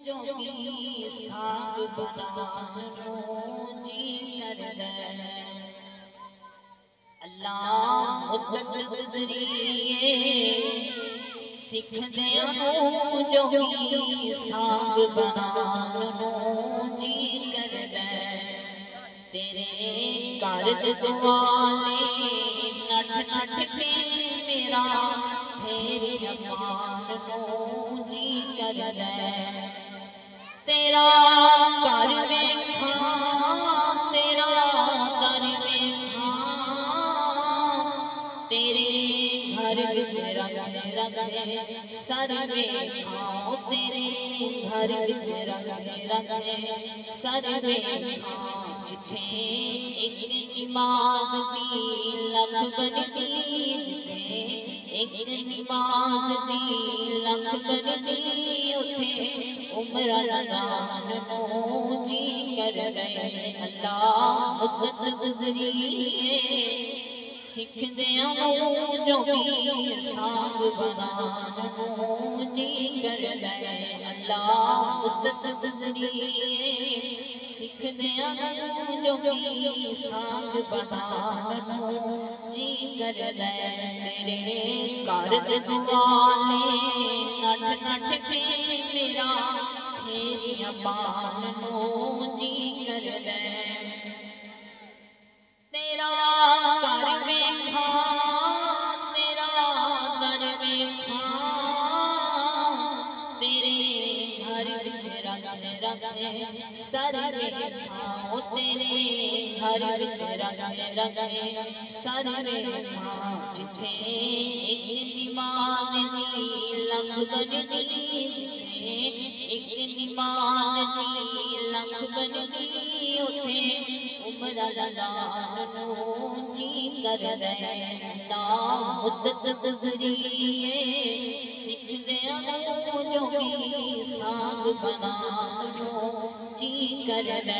जोगी साग बनानो जी करदा अल्लाह मुद्दत गुज़रिए सिखदियां जोगी साग बनानो जी करदा तेरे घर दुआले नठ नठ के मेरा फेर मानो जी करदा तेरा घर वेखा तेरा घर वेखा तेरे घर विच रख रख सर वेखा तेरे घर विच रख रख सर वेखा जिथे एक नमाज दी लख बनदी जिथे एक नमाज दी लख बनदी उथे उम्र लगानो जी करदा अल्लाह मुद्दत गुज़रिए सिखदियां जोगी साग बनानो जी करदा अल्लाह मुद्दत गुज़रिए सिखदियां जोगी साग बनानो जी करदा तेरे घर दे दुआले नठ नठ के मेरा फेरियां पालनो जी करदा तेरा घर वेखा तेरा घर वेखा तेरे घर विच रख रख सर वेखा तेरे घर विच रख रख सर वेखा जिथे एक नमाज दी लख बनदी जिथे एक नमाज दी लख बनदी उथे उम्र लगानो जी करदा अल्लाह मुद्दत गुज़रिए सिखदियां जोगी साग बनानो जी करदा।